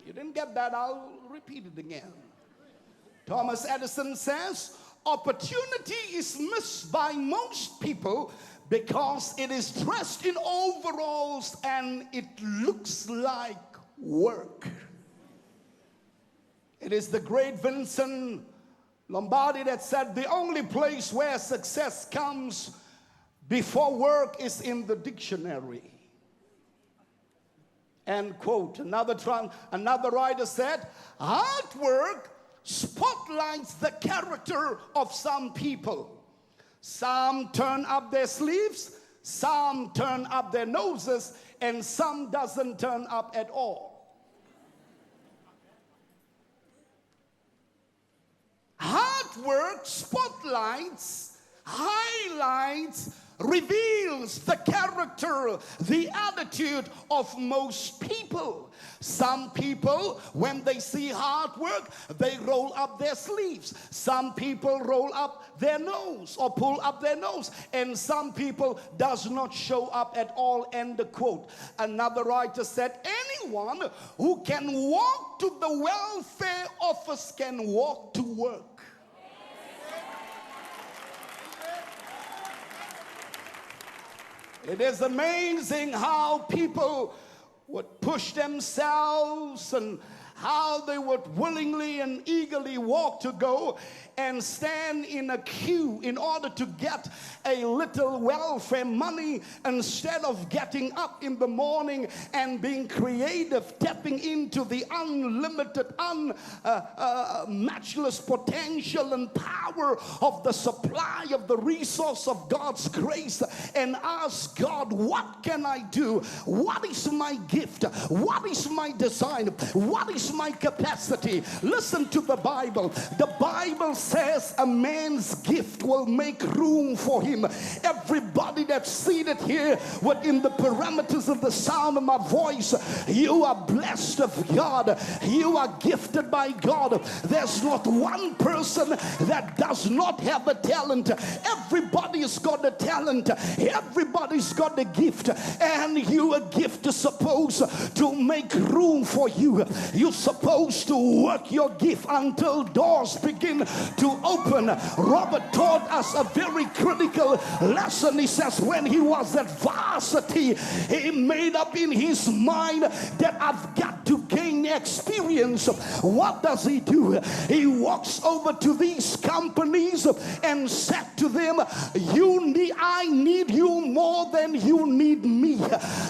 You didn't get that? I'll repeat it again. Thomas Edison says, opportunity is missed by most people because it is dressed in overalls and it looks like work. It is the great Vincent Lombardi that said, the only place where success comes before work is in the dictionary. End quote. Another writer said, hard work spotlights the character of some people. Some turn up their sleeves, some turn up their noses, and some doesn't turn up at all. Hard work spotlights, highlights, reveals the character, the attitude of most people. Some people, when they see hard work, they roll up their sleeves. Some people roll up their nose or pull up their nose. And some people does not show up at all. End the quote. Another writer said, anyone who can walk to the welfare office can walk to work. It is amazing how people would push themselves and how they would willingly and eagerly walk to go and stand in a queue in order to get a little welfare money instead of getting up in the morning and being creative, tapping into the unlimited, matchless potential and power of the supply of the resource of God's grace, and ask God, what can I do? What is my gift? What is my design? What is my capacity? Listen to the Bible. The Bible says a man's gift will make room for him. Everybody that's seated here within the parameters of the sound of my voice, you are blessed of God. You are gifted by God. There's not one person that does not have a talent. Everybody's got a talent. Everybody's got a gift, and your gift is supposed to make room for you. You're supposed to work your gift until doors begin to open. Robert taught us a very critical lesson. He says when he was at varsity, he made up in his mind that I've got to gain experience. What does he do? He walks over to these companies and said to them, I need you more than you need me.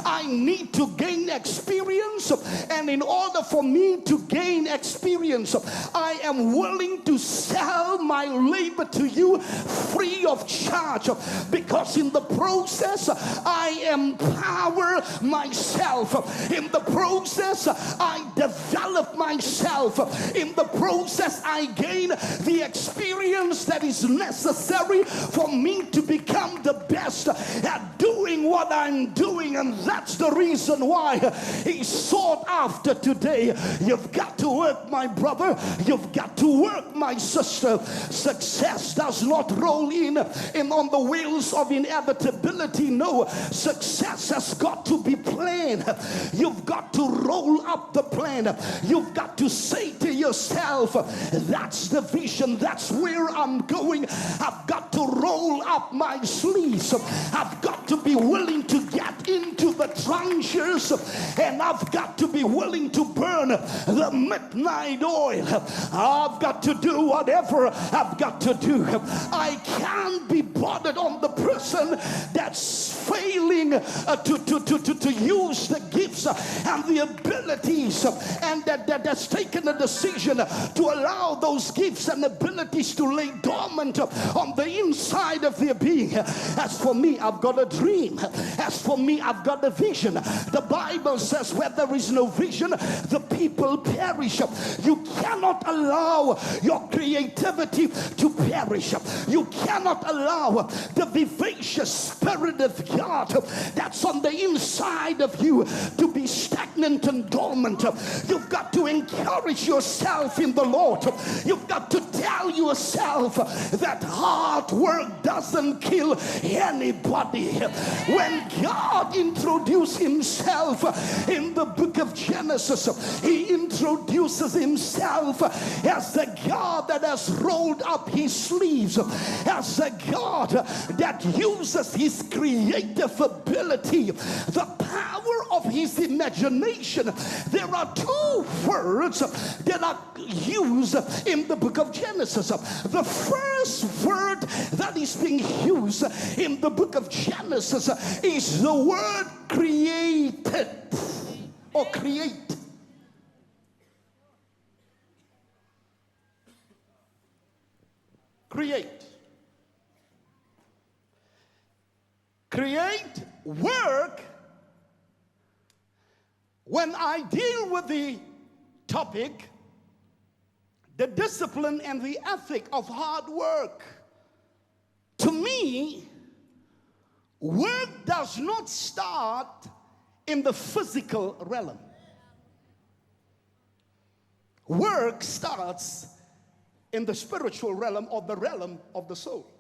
I need to gain experience, and in order for me to gain experience, I am willing to sell my labor to you free of charge, because in the process I empower myself. In the process I develop myself. In the process I gain the experience that is necessary for me to become the best at doing what I'm doing. And that's the reason why he sought after today. You've got to work, my brother. You've got to work, my sister. Success does not roll in on the wheels of inevitability. No, success has got to be planned. You've got to roll up the plan. You've got to say to yourself, that's the vision, that's where I'm going. I've got to roll up my sleeves. I've got to be willing to get into the trenches, and I've got to be willing to burn the midnight oil. I've got to do whatever I've got to do. I can't be bothered on the person that's failing to use the gifts and the abilities, and that's taken a decision to allow those gifts and abilities to lay dormant on the inside of their being. As for me, I've got a dream. As for me, I've got a vision. The Bible says where there is no vision, the people perish. You cannot allow your creativity to perish. You cannot allow the vivacious spirit of God that's on the inside of you to be stagnant and dormant. You've got to encourage yourself in the Lord. You've got to tell yourself that hard work doesn't kill anybody. When God introduced himself in the book of Genesis, Genesis, he introduces himself as the God that has rolled up his sleeves, as the God that uses his creative ability, the power of his imagination. There are two words that are used in the book of Genesis. The first word that is being used in the book of Genesis is the word created or create. Create. Create, work. When I deal with the topic, the discipline and the ethic of hard work, to me, work does not start in the physical realm. Work starts in the spiritual realm, or the realm of the soul.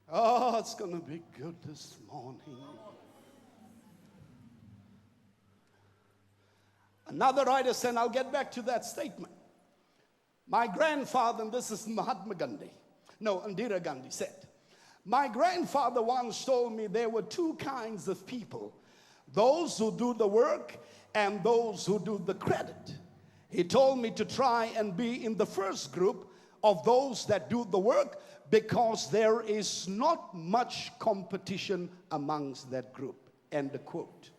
Oh, it's going to be good this morning. Another writer said, and I'll get back to that statement. My grandfather, and this is Mahatma Gandhi, no, Indira Gandhi said, my grandfather once told me there were two kinds of people, those who do the work and those who do the credit. He told me to try and be in the first group of those that do the work, because there is not much competition amongst that group. End the quote.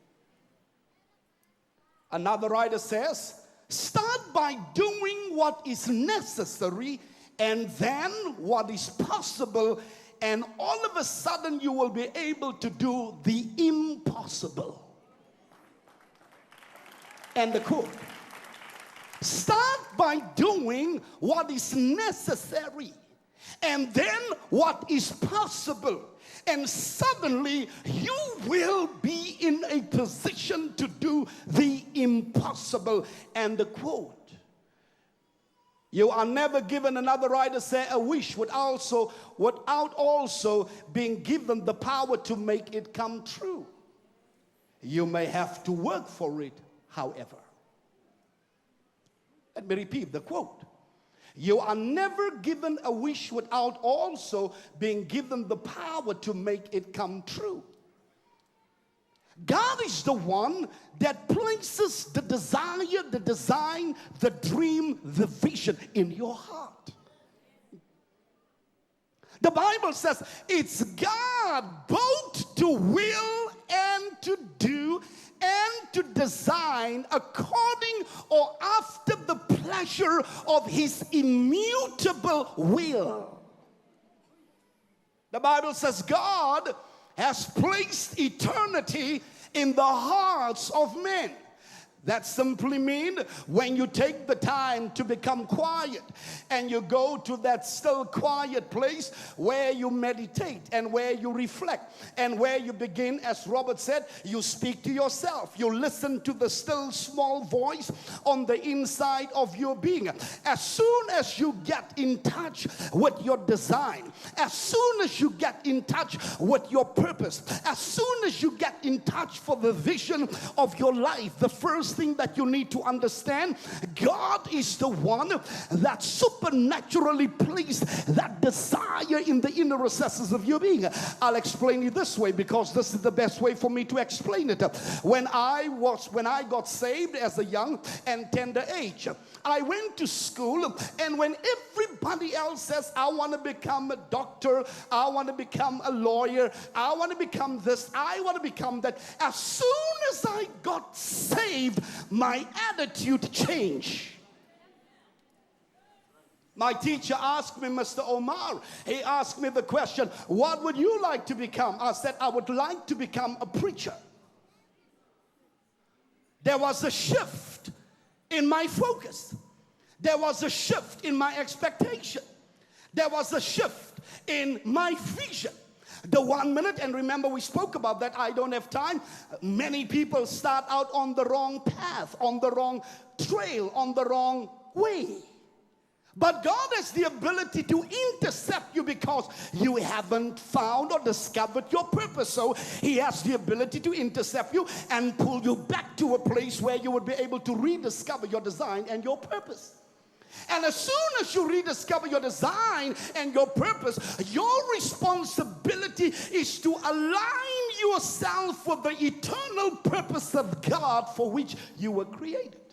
Another writer says, start by doing what is necessary and then what is possible, and all of a sudden you will be able to do the impossible. End the quote. Start by doing what is necessary and then what is possible, and suddenly you will be in a position to do the impossible. And the quote. You are never given, another writer say, a wish without also being given the power to make it come true. You may have to work for it, however. Let me repeat the quote. You are never given a wish without also being given the power to make it come true. God is the one that places the desire, the design, the dream, the vision in your heart. The Bible says it's God both to will and to do and to design according or after the pleasure of his immutable will. The Bible says God has placed eternity in the hearts of men. That simply means when you take the time to become quiet and you go to that still quiet place where you meditate and where you reflect and where you begin, as Robert said, you speak to yourself. You listen to the still small voice on the inside of your being. As soon as you get in touch with your design, as soon as you get in touch with your purpose, as soon as you get in touch for the vision of your life, the first thing that you need to understand, God is the one that supernaturally placed that desire in the inner recesses of your being. I'll explain it this way because this is the best way for me to explain it. When I got saved as a young and tender age, I went to school, and when everybody else says, I want to become a doctor, I want to become a lawyer, I want to become this, I want to become that, as soon as I got saved, my attitude changed. My teacher asked me, Mr. Omar, he asked me the question, what would you like to become? I said, I would like to become a preacher. There was a shift in my focus. There was a shift in my expectation. There was a shift in my vision. The 1 minute, and remember we spoke about that, I don't have time. Many people start out on the wrong path, on the wrong trail, on the wrong way. But God has the ability to intercept you because you haven't found or discovered your purpose. So he has the ability to intercept you and pull you back to a place where you would be able to rediscover your design and your purpose. And as soon as you rediscover your design and your purpose, your responsibility is to align yourself with the eternal purpose of God for which you were created.